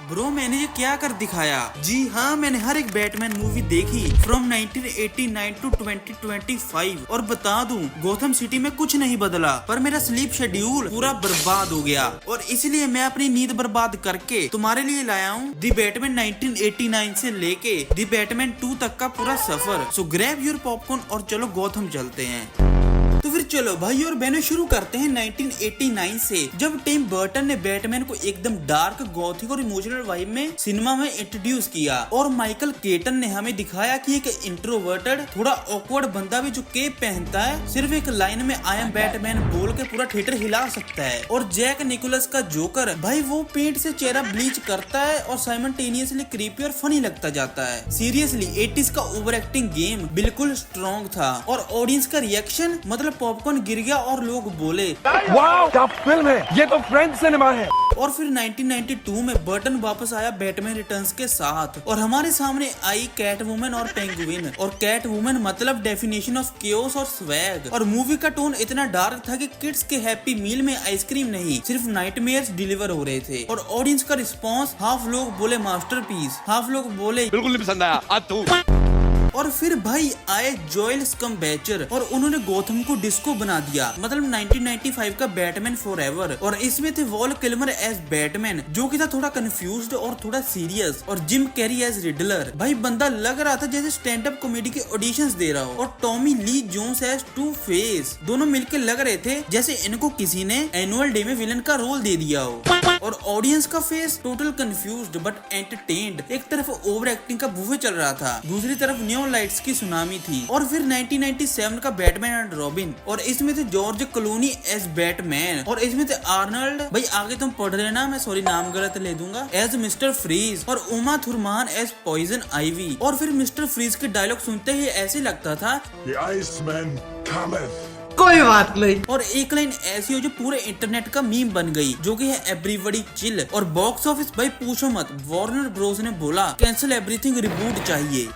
Bro मैंने ये क्या कर दिखाया। जी हाँ, मैंने हर एक बैटमैन मूवी देखी फ्रॉम 1989 टू 2025 और बता दूं गोथम सिटी में कुछ नहीं बदला, पर मेरा स्लीप शेड्यूल पूरा बर्बाद हो गया और इसलिए मैं अपनी नींद बर्बाद करके तुम्हारे लिए लाया हूँ दी बैटमैन 1989 से लेके दी बैटमैन 2 तक का पूरा सफर। सो ग्रैब योर पॉपकॉर्न और चलो गोथम चलते हैं। तो फिर चलो भाई और बहनों शुरू करते हैं 1989 से, जब टिम बर्टन ने बैटमैन को एकदम डार्क, गॉथिक और इमोशनल वाइब में सिनेमा में इंट्रोड्यूस किया और माइकल केटन ने हमें दिखाया कि एक इंट्रोवर्टेड, थोड़ा ऑकवर्ड बंदा भी जो केप पहनता है सिर्फ एक लाइन में आई एम बैटमैन बोल के पूरा थिएटर हिला सकता है। और जैक निकोलस का जोकर भाई वो पेंट से चेहरा ब्लीच करता है और साइमल्टेनियसली क्रीपी और फनी लगता जाता है। सीरियसली 80s का ओवर एक्टिंग गेम बिल्कुल स्ट्रॉन्ग था और ऑडियंस का रिएक्शन मतलब पॉपकॉर्न गिर गया और लोग बोले वाओ क्या फिल्म है, ये तो फ्रेंच सिनेमा है। और फिर 1992 में बर्टन वापस आया बैटमैन रिटर्न्स के साथ और हमारे सामने आई कैट वुमन और पेंगुइन। और कैट वुमन मतलब डेफिनेशन ऑफ केओस और स्वैग। और मूवी का टोन इतना डार्क था कि किड्स के हैप्पी मील में आइसक्रीम नहीं सिर्फ नाइटमेयर्स डिलीवर हो रहे थे। और ऑडियंस का रिस्पॉन्स हाफ लोग बोले मास्टरपीस, हाफ लोग बोले बिल्कुल नहीं पसंद आया अब तू। और फिर भाई आए जोएल स्कम्बैचर और उन्होंने गोथम को डिस्को बना दिया, मतलब 1995 का बैटमैन फॉरएवर। और इसमें थे वॉल किल्मर एज बैटमैन जो कि था थोड़ा कंफ्यूज्ड और थोड़ा सीरियस, और जिम कैरी एज रिडलर। भाई बंदा लग रहा था जैसे स्टैंड अप कॉमेडी के ऑडिशंस दे रहा हो। और Tommy Lee Jones as Two Face, दोनों मिलकर लग रहे थे जैसे इनको किसी ने एनुअल डे में विलन का रोल दे दिया हो। और ऑडियंस का face total confused but entertained. एक तरफ ओवर एक्टिंग का बुफे चल रहा था, दूसरी तरफ न्यू लाइट्स की सुनामी थी। और फिर 1997 का बैटमैन एंड रॉबिन और इसमें थे जॉर्ज क्लूनी एज बैटमैन और इसमें थे आर्नल्ड, भाई आगे तुम पढ़ लेना, मैं सॉरी नाम गलत ले दूंगा, एज मिस्टर फ्रीज और उमा थुरमान एज पॉइजन आइवी। और फिर मिस्टर फ्रीज के डायलॉग सुनते ही ऐसे लगता था The Iceman cometh. कोई बात नहीं। और एक लाइन ऐसी हो जो पूरे इंटरनेट का मीम बन गई जो कि है एवरीबॉडी चिल। और बॉक्स ऑफिस भाई पूछो मत, वार्नर ब्रोस ने बोला कैंसिल एवरीथिंग, रिबूट चाहिए।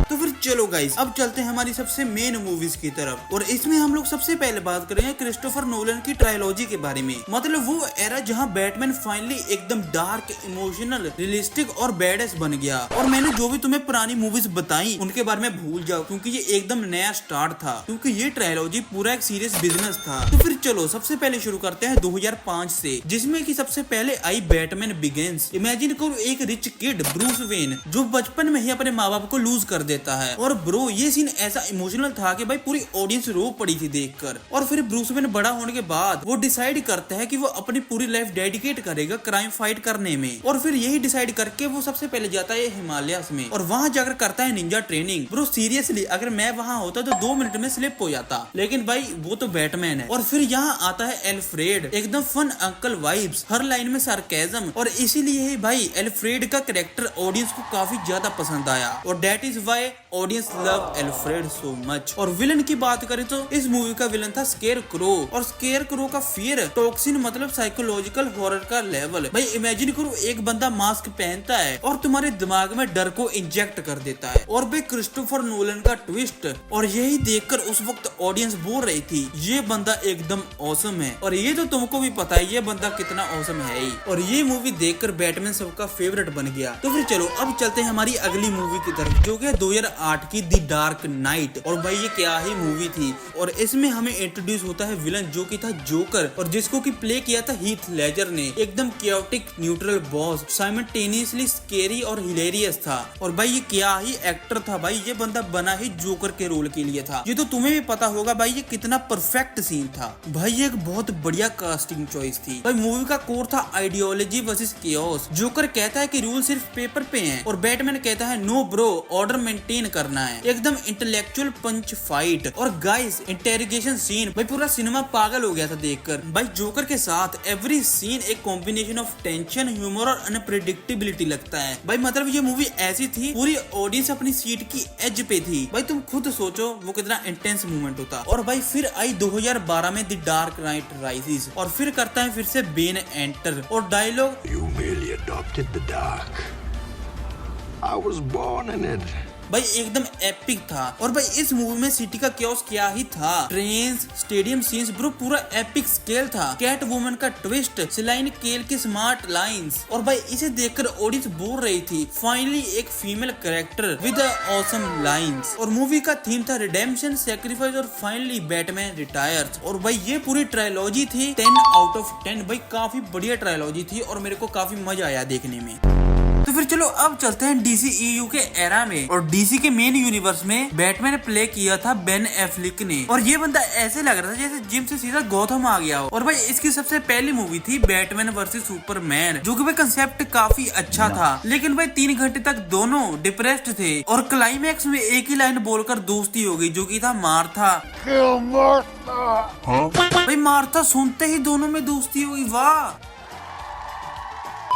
तो फिर चलो गाइस अब चलते हैं हमारी सबसे मेन मूवीज की तरफ। और इसमें हम लोग सबसे पहले बात करेंगे क्रिस्टोफर नोलन की ट्रायलॉजी के बारे में, मतलब वो एरा जहां बैटमैन फाइनली एकदम डार्क, इमोशनल, रियलिस्टिक और बैडेस बन गया। और मैंने जो भी तुम्हें पुरानी मूवीज बताई उनके बारे में भूल जाओ क्योंकि ये एकदम नया स्टार्ट था, क्योंकि ये ट्रायलॉजी पूरा एक सीरियस बिजनेस था। तो फिर चलो सबसे पहले शुरू करते हैं 2005 से, जिसमें कि सबसे पहले आई बैटमैन बिगिंस। इमेजिन करो एक रिच किड ब्रूस वेन जो बचपन में ही अपने माँ बाप को लूज कर देता है। और ब्रो ये सीन ऐसा इमोशनल था कि भाई पूरी ऑडियंस रो पड़ी थी देखकर। और फिर ब्रूस वेन बड़ा होने के बाद वो डिसाइड करता है कि वो अपनी पूरी लाइफ डेडिकेट करेगा क्राइम फाइट करने में। और फिर यही डिसाइड करके वो सबसे पहले जाता है हिमालयस में और वहां जाकर करता है निंजा ट्रेनिंग। ब्रो सीरियसली अगर मैं वहां होता तो 2 मिनट में स्लिप हो जाता, लेकिन भाई वो तो बैटमैन है। और फिर यहाँ आता है एल्फ्रेड, एकदम फन अंकल वाइब्स, हर लाइन में सार्केज्म। और इसीलिए ही भाई एल्फ्रेड का कैरेक्टर ऑडियंस को काफी ज्यादा पसंद आया और that is why audience love Alfred so much. और विलन की बात करें तो इस मूवी का विलन था स्केयर क्रो। और स्केयर क्रो का फियर टॉक्सिन मतलब साइकोलॉजिकल हॉरर का लेवल। भाई इमेजिन करो एक बंदा मास्क पहनता है और तुम्हारे दिमाग में डर को इंजेक्ट कर देता है। और भाई क्रिस्टोफर नोलन का ट्विस्ट, और यही देखकर उस वक्त ऑडियंस बोल रही थी ये बंदा एकदम ऑसम है। और ये तो तुमको भी पता है ये बंदा कितना ऑसम है ही। और ये मूवी देखकर बैटमैन सबका फेवरेट बन गया। तो फिर चलो अब चलते हैं हमारी अगली मूवी की तरफ जो कि 2008 की दी डार्क नाइट। और भाई ये क्या ही मूवी थी। और इसमें हमें इंट्रोड्यूस होता है विलन जो कि था जोकर और जिसको कि प्ले किया था हीथ लेजर ने। एकदम chaotic neutral boss, simultaneously scary और हिलेरियस था। और भाई ये क्या ही एक्टर था, भाई ये बंदा बना ही जोकर के रोल के लिए था। ये तो तुम्हें भी पता होगा भाई ये कितना परफेक्ट सीन था। भाई ये एक बहुत बढ़िया कास्टिंग चॉइस थी। भाई मूवी का कोर था आइडियोलॉजी वर्सेस केओस। जोकर कहता है कि रूल सिर्फ पेपर पे हैं और बैटमैन कहता है नो ब्रो ऑर्डर मेंटेन करना है। एकदम इंटेलेक्चुअल पंच फाइट। और गाइस इंटेरोगेशन सीन, भाई पूरा सिनेमा पागल हो गया था देखकर। भाई जोकर के साथ एवरी सीन एक कॉम्बिनेशन ऑफ टेंशन, ह्यूमर और अनप्रेडिक्टेबिलिटी लगता है। भाई मतलब ये मूवी ऐसी थी पूरी ऑडियंस अपनी सीट की एज पे थी। भाई तुम खुद सोचो वो कितना इंटेंस मूवमेंट होता। और भाई फिर आई 2012 में द डार्क नाइट राइजेस और फिर करता है फिर से बेन एंटर और dialogue You merely adopted the dark. I was born in it. भाई एकदम एपिक था। और भाई इस मूवी में सिटी का क्योस क्या ही था, ट्रेन्स, स्टेडियम सीन्स ब्रो पूरा एपिक स्केल था। कैट वुमन का ट्विस्ट, सिलाइन केल की स्मार्ट लाइंस, और भाई इसे देखकर ऑडियंस बोल रही थी फाइनली एक female character with awesome lines. और मूवी का थीम था रिडेम्पशन, सैक्रिफाइस और फाइनली बैटमैन रिटायर्स। और भाई ये पूरी ट्रायलॉजी थी 10 आउट ऑफ 10। भाई काफी बढ़िया ट्रायलॉजी थी और मेरे को काफी मजा आया देखने में। तो फिर चलो अब चलते हैं डीसी ईयू के एरा में। और डीसी के मेन यूनिवर्स में बैटमैन प्ले किया था बेन एफ्लिक ने। और ये बंदा ऐसे लग रहा था जैसे जिम से सीधा गौथम आ गया हो। और भाई इसकी सबसे पहली मूवी थी बैटमैन वर्सेस सुपरमैन, जो कि भाई कंसेप्ट काफी अच्छा था। लेकिन भाई 3 घंटे तक दोनों डिप्रेस्ड थे और क्लाइमैक्स में एक ही लाइन बोलकर दोस्ती हो गई, जो कि था मार्था। भाई मार्था सुनते ही दोनों में दोस्ती हुई, वाह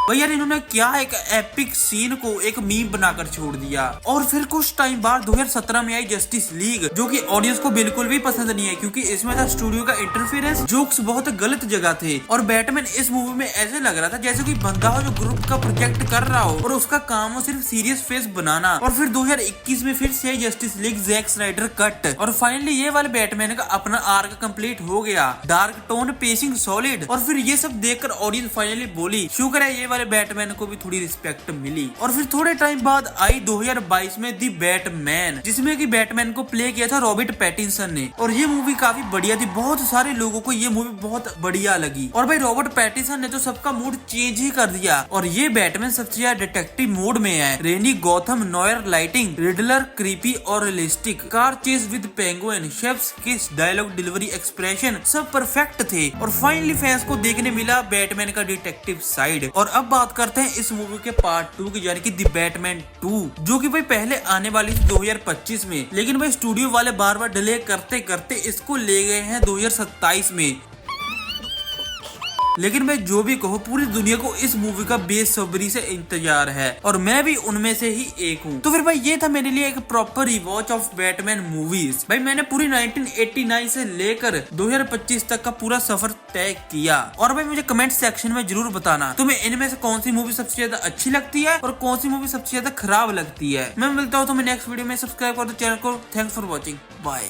भाई यार इन्होंने क्या एक एपिक सीन को एक मीम बनाकर छोड़ दिया। और फिर कुछ टाइम बाद 2017 में आई जस्टिस लीग, जो कि ऑडियंस को बिल्कुल भी पसंद नहीं है क्योंकि इसमें था स्टूडियो का इंटरफेरेंस, जोक्स बहुत गलत जगह थे। और बैटमैन इस मूवी में ऐसे लग रहा था जैसे कोई बंदा हो जो ग्रुप का प्रोजेक्ट कर रहा हो और उसका काम हो सिर्फ सीरियस फेस बनाना। और फिर 2021 में फिर से Justice League Jack Snyder cut, और फाइनली ये वाले बैटमैन का अपना आर्क कंप्लीट हो गया। Dark tone, pacing solid. और फिर ये सब देखकर ऑडियंस फाइनली बोली शुक्र है ये बैटमैन को भी थोड़ी रिस्पेक्ट मिली। और फिर थोड़े टाइम बाद आई 2022 में दी बैटमैन, जिसमें कि बैटमैन को प्ले किया था रॉबर्ट पैटिंसन ने। और ये मूवी काफी बढ़िया थी, बहुत सारे लोगों को ये मूवी बहुत बढ़िया लगी। और भाई रॉबर्ट पैटिंसन ने तो सबका मूड चेंज ही कर दिया। और ये बैटमैन सबसे ज्यादा डिटेक्टिव मोड में है। Rainy Gotham, noir lighting, Riddler creepy और realistic, car chase with Penguin, chef's kiss, dialogue delivery, expression सब परफेक्ट थे। और फाइनली फैंस को देखने मिला बैटमैन का डिटेक्टिव साइड। और अब बात करते हैं इस मूवी के पार्ट 2 की, यानी कि दी बैटमैन 2, जो कि भाई पहले आने वाली थी 2025 में। लेकिन भाई स्टूडियो वाले बार बार डिले करते करते इसको ले गए हैं 2027 में। लेकिन मैं जो भी कहूँ पूरी दुनिया को इस मूवी का बेसब्री से इंतजार है और मैं भी उनमें से ही एक हूँ। तो फिर भाई ये था मेरे लिए एक proper rewatch of Batman movies. भाई मैंने पूरी 1989 से लेकर 2025 तक का पूरा सफर तय किया। और भाई मुझे कमेंट सेक्शन में जरूर बताना तुम्हें इनमें से कौन सी मूवी सबसे ज्यादा अच्छी लगती है और कौन सी मूवी सबसे ज्यादा खराब लगती है। मैं मिलता हूँ तुम्हें नेक्स्ट वीडियो में। सब्सक्राइब कर दो चैनल को। Thanks for watching, bye.